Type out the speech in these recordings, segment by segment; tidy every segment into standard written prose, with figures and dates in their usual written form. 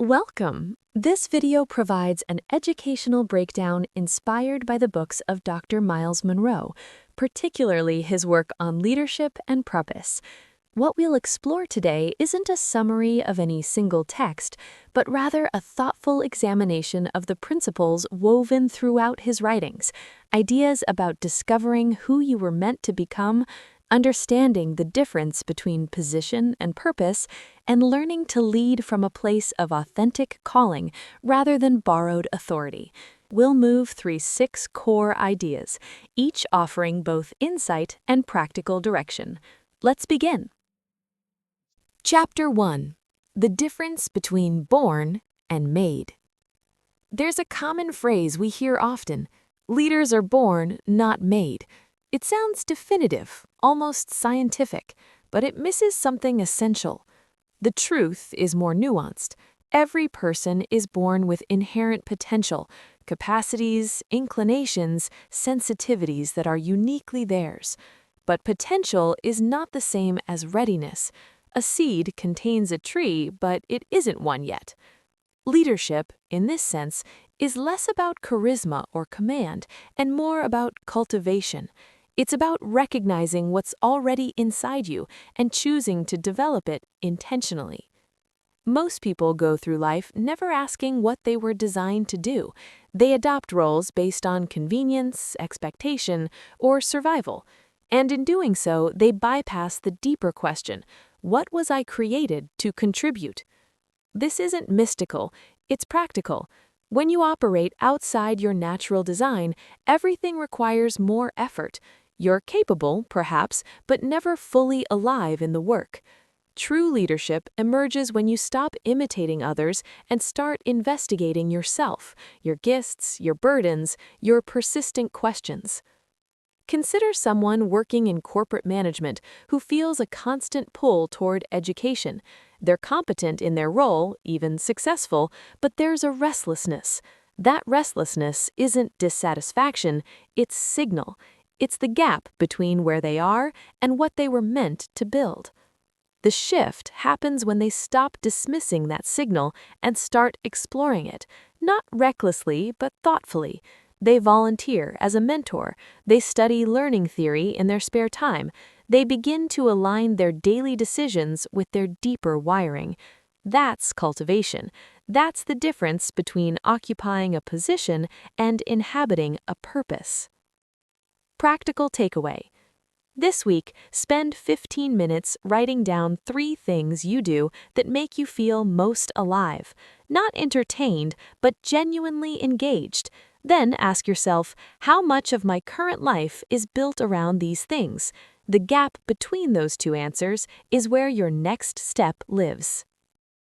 Welcome! This video provides an educational breakdown inspired by the books of Dr. Myles Munroe, particularly his work on leadership and purpose. What we'll explore today isn't a summary of any single text, but rather a thoughtful examination of the principles woven throughout his writings, ideas about discovering who you were meant to become, understanding the difference between position and purpose, and learning to lead from a place of authentic calling rather than borrowed authority. We'll move through 6 core ideas, each offering both insight and practical direction. Let's begin. Chapter 1. The difference between born and made. There's a common phrase we hear often: leaders are born, not made. It sounds definitive, almost scientific, but it misses something essential. The truth is more nuanced. Every person is born with inherent potential, capacities, inclinations, sensitivities that are uniquely theirs. But potential is not the same as readiness. A seed contains a tree, but it isn't one yet. Leadership, in this sense, is less about charisma or command and more about cultivation. It's about recognizing what's already inside you and choosing to develop it intentionally. Most people go through life never asking what they were designed to do. They adopt roles based on convenience, expectation, or survival. And in doing so, they bypass the deeper question: what was I created to contribute? This isn't mystical, it's practical. When you operate outside your natural design, everything requires more effort. You're capable, perhaps, but never fully alive in the work. True leadership emerges when you stop imitating others and start investigating yourself, your gifts, your burdens, your persistent questions. Consider someone working in corporate management who feels a constant pull toward education. They're competent in their role, even successful, but there's a restlessness. That restlessness isn't dissatisfaction, it's signal. It's the gap between where they are and what they were meant to build. The shift happens when they stop dismissing that signal and start exploring it, not recklessly but thoughtfully. They volunteer as a mentor. They study learning theory in their spare time. They begin to align their daily decisions with their deeper wiring. That's cultivation. That's the difference between occupying a position and inhabiting a purpose. Practical takeaway. This week, spend 15 minutes writing down 3 things you do that make you feel most alive, not entertained, but genuinely engaged. Then ask yourself, how much of my current life is built around these things? The gap between those 2 answers is where your next step lives.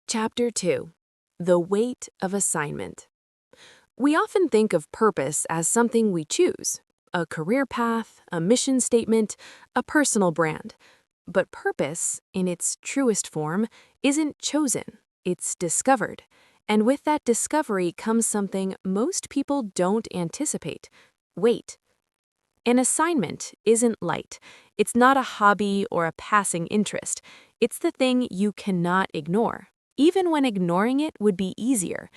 Chapter 2. The weight of assignment. We often think of purpose as something we choose: a career path, a mission statement, a personal brand. But purpose, in its truest form, isn't chosen, it's discovered. And with that discovery comes something most people don't anticipate: weight. An assignment isn't light. It's not a hobby or a passing interest. It's the thing you cannot ignore, even when ignoring it would be easier.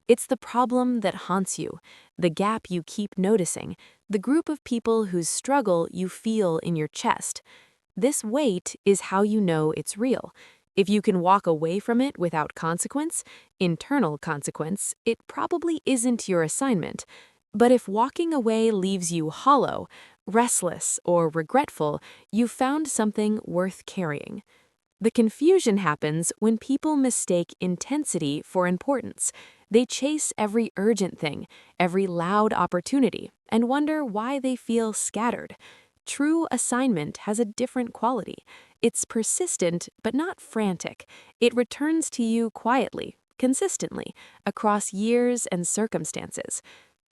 It's the problem that haunts you, the gap you keep noticing, the group of people whose struggle you feel in your chest. This weight is how you know it's real. If you can walk away from it without consequence, internal consequence, it probably isn't your assignment. But if walking away leaves you hollow, restless, or regretful, you've found something worth carrying. The confusion happens when people mistake intensity for importance. They chase every urgent thing, every loud opportunity, and wonder why they feel scattered. True assignment has a different quality. It's persistent but not frantic. It returns to you quietly, consistently, across years and circumstances.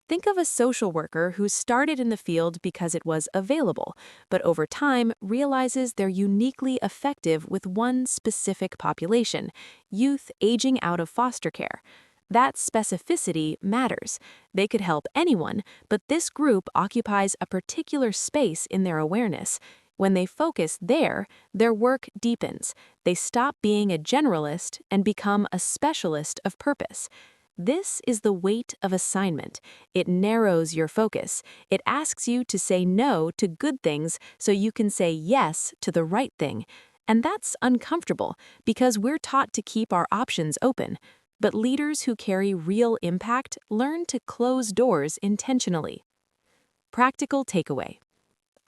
Think of a social worker who started in the field because it was available, but over time realizes they're uniquely effective with one specific population: youth aging out of foster care. That specificity matters. They could help anyone, but this group occupies a particular space in their awareness. When they focus there, their work deepens. They stop being a generalist and become a specialist of purpose. This is the weight of assignment. It narrows your focus. It asks you to say no to good things so you can say yes to the right thing. And that's uncomfortable because we're taught to keep our options open. But leaders who carry real impact learn to close doors intentionally. Practical takeaway.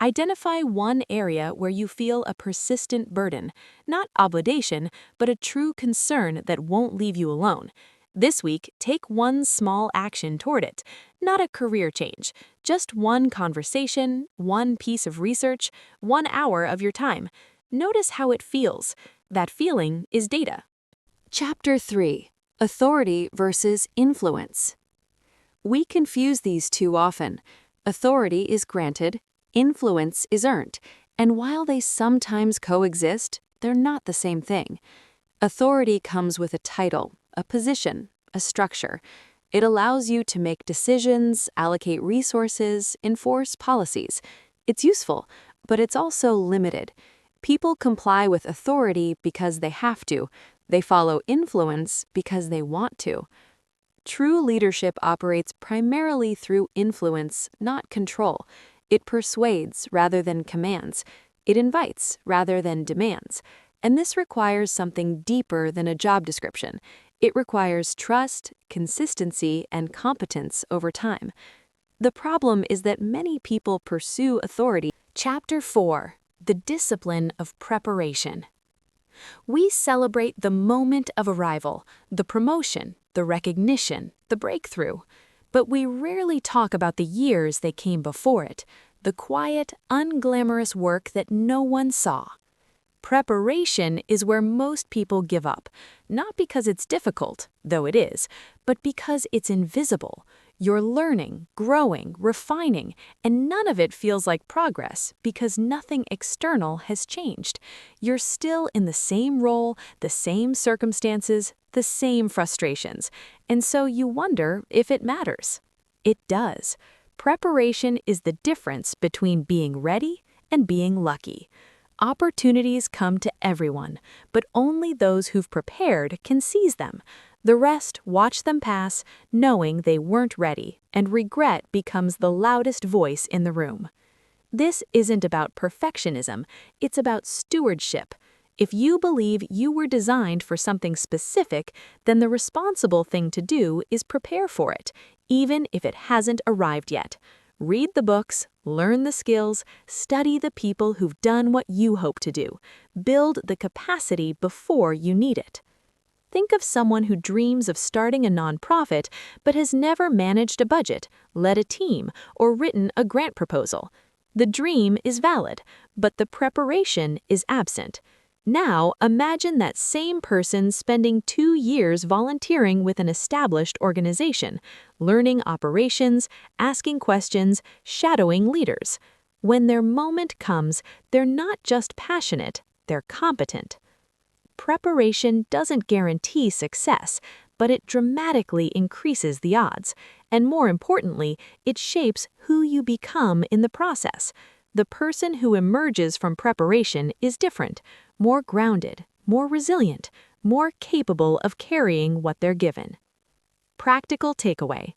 Identify one area where you feel a persistent burden, not obligation, but a true concern that won't leave you alone. This week, take one small action toward it, not a career change, just one conversation, one piece of research, 1 hour of your time. Notice how it feels. That feeling is data. Chapter 3. Authority versus influence. We confuse these too often. Authority is granted, influence is earned, and while they sometimes coexist, they're not the same thing. Authority comes with a title, a position, a structure. It allows you to make decisions, allocate resources, enforce policies. It's useful, but it's also limited. People comply with authority because they have to. They follow influence because they want to. True leadership operates primarily through influence, not control. It persuades rather than commands. It invites rather than demands. And this requires something deeper than a job description. It requires trust, consistency, and competence over time. The problem is that many people pursue authority. Chapter 4. The discipline of preparation. We celebrate the moment of arrival, the promotion, the recognition, the breakthrough. But we rarely talk about the years they came before it, the quiet, unglamorous work that no one saw. Preparation is where most people give up, not because it's difficult, though it is, but because it's invisible. You're learning, growing, refining, and none of it feels like progress because nothing external has changed. You're still in the same role, the same circumstances, the same frustrations, and so you wonder if it matters. It does. Preparation is the difference between being ready and being lucky. Opportunities come to everyone, but only those who've prepared can seize them. The rest watch them pass, knowing they weren't ready, and regret becomes the loudest voice in the room. This isn't about perfectionism, it's about stewardship. If you believe you were designed for something specific, then the responsible thing to do is prepare for it, even if it hasn't arrived yet. Read the books, learn the skills, study the people who've done what you hope to do. Build the capacity before you need it. Think of someone who dreams of starting a nonprofit but has never managed a budget, led a team, or written a grant proposal. The dream is valid, but the preparation is absent. Now, imagine that same person spending 2 years volunteering with an established organization, learning operations, asking questions, shadowing leaders. When their moment comes, they're not just passionate, they're competent. Preparation doesn't guarantee success, but it dramatically increases the odds. And more importantly, it shapes who you become in the process. The person who emerges from preparation is different, more grounded, more resilient, more capable of carrying what they're given. Practical takeaway.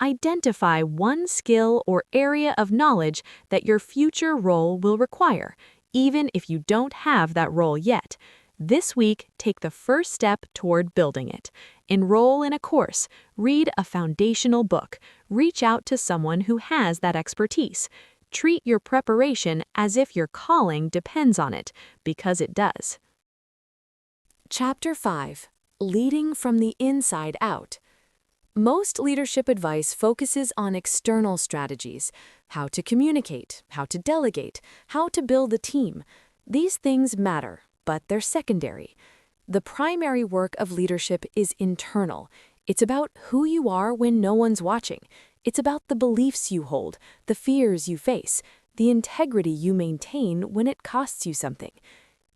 Identify one skill or area of knowledge that your future role will require, even if you don't have that role yet. This week, take the first step toward building it. Enroll in a course, read a foundational book, reach out to someone who has that expertise. Treat your preparation as if your calling depends on it, because it does. Chapter 5. Leading from the inside out. Most leadership advice focuses on external strategies, how to communicate, how to delegate, how to build a team. These things matter, but they're secondary. The primary work of leadership is internal. It's about who you are when no one's watching. It's about the beliefs you hold, the fears you face, the integrity you maintain when it costs you something.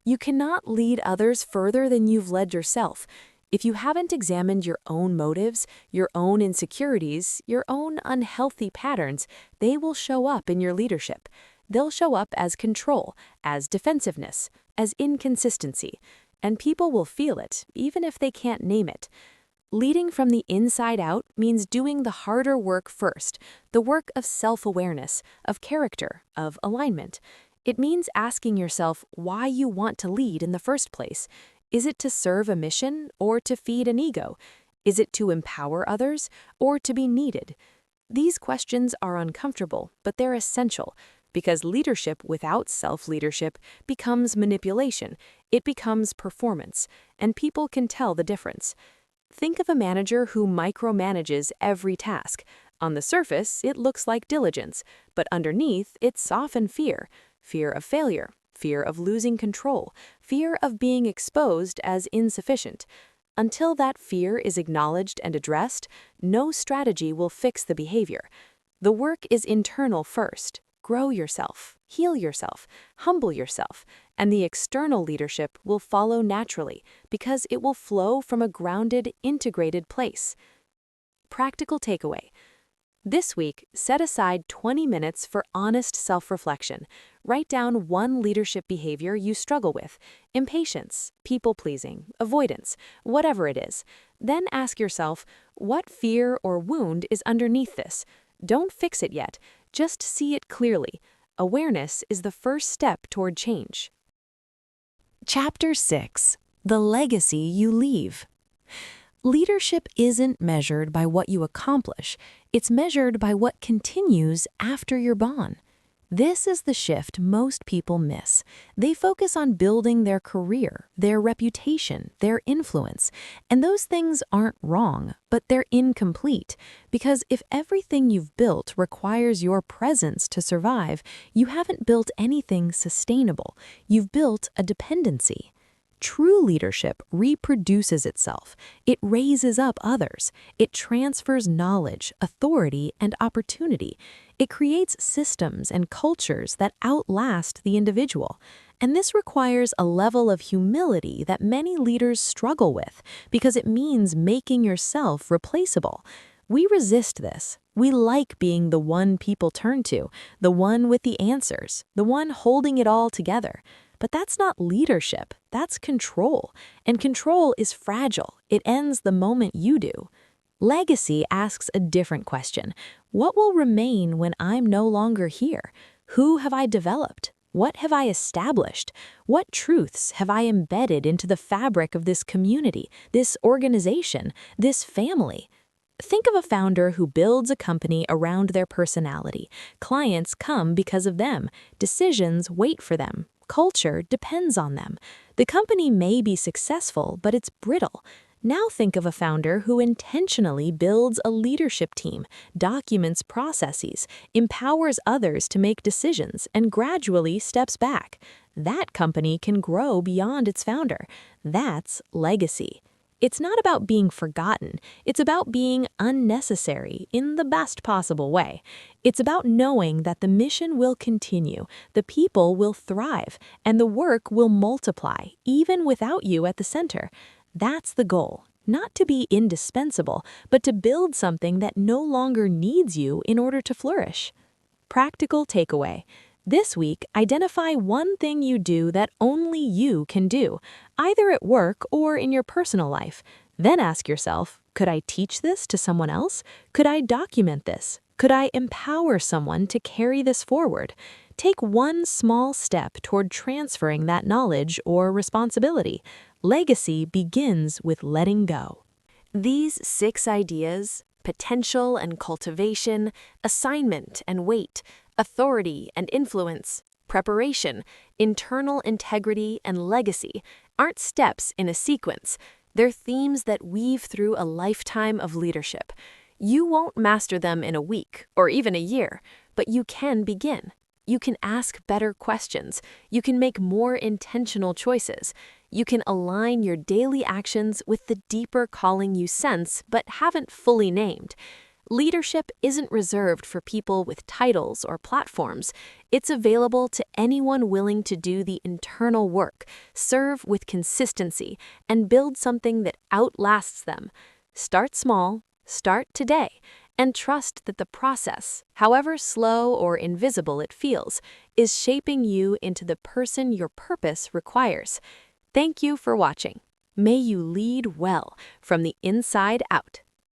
You cannot lead others further than you've led yourself. If you haven't examined your own motives, your own insecurities, your own unhealthy patterns, they will show up in your leadership. they'll show up as control, as defensiveness, as inconsistency, and people will feel it, even if they can't name it. Leading from the inside out means doing the harder work first, the work of self-awareness, of character, of alignment. It means asking yourself why you want to lead in the first place. Is it to serve a mission or to feed an ego? Is it to empower others or to be needed? These questions are uncomfortable, but they're essential, because leadership without self-leadership becomes manipulation, it becomes performance, and people can tell the difference. Think of a manager who micromanages every task. On the surface, it looks like diligence, but underneath, it's often fear. Fear of failure, fear of losing control, fear of being exposed as insufficient. Until that fear is acknowledged and addressed, no strategy will fix the behavior. The work is internal first. Grow yourself, heal yourself, humble yourself, and the external leadership will follow naturally because it will flow from a grounded, integrated place. Practical takeaway. This week, set aside 20 minutes for honest self-reflection. Write down one leadership behavior you struggle with: impatience, people-pleasing, avoidance, whatever it is. Then ask yourself, what fear or wound is underneath this? Don't fix it yet, just see it clearly. Awareness is the first step toward change. Chapter 6. The legacy you leave. Leadership isn't measured by what you accomplish, it's measured by what continues after you're gone. This is the shift most people miss. They focus on building their career, their reputation, their influence, and those things aren't wrong, but they're incomplete, because if everything you've built requires your presence to survive, you haven't built anything sustainable. You've built a dependency. True leadership reproduces itself. It raises up others. It transfers knowledge, authority, and opportunity. It creates systems and cultures that outlast the individual. And this requires a level of humility that many leaders struggle with, because it means making yourself replaceable. We resist this. We like being the one people turn to, the one with the answers, the one holding it all together. But that's not leadership, that's control. And control is fragile. It ends the moment you do. Legacy asks a different question. What will remain when I'm no longer here? Who have I developed? What have I established? What truths have I embedded into the fabric of this community, this organization, this family? Think of a founder who builds a company around their personality. Clients come because of them. Decisions wait for them. Culture depends on them. The company may be successful, but it's brittle. Now think of a founder who intentionally builds a leadership team, documents processes, empowers others to make decisions, and gradually steps back. That company can grow beyond its founder. That's legacy. It's not about being forgotten. It's about being unnecessary in the best possible way. It's about knowing that the mission will continue, the people will thrive, and the work will multiply, even without you at the center. That's the goal. Not to be indispensable, but to build something that no longer needs you in order to flourish. Practical takeaway. This week, identify one thing you do that only you can do, either at work or in your personal life. Then ask yourself, could I teach this to someone else? Could I document this? Could I empower someone to carry this forward? Take one small step toward transferring that knowledge or responsibility. Legacy begins with letting go. These 6 ideas, potential and cultivation, assignment and weight, authority and influence, preparation, internal integrity, and legacy, aren't steps in a sequence. They're themes that weave through a lifetime of leadership. You won't master them in a week or even a year, but you can begin. You can ask better questions. You can make more intentional choices. You can align your daily actions with the deeper calling you sense but haven't fully named. Leadership isn't reserved for people with titles or platforms. It's available to anyone willing to do the internal work, serve with consistency, and build something that outlasts them. Start small, start today, and trust that the process, however slow or invisible it feels, is shaping you into the person your purpose requires. Thank you for watching. May you lead well from the inside out.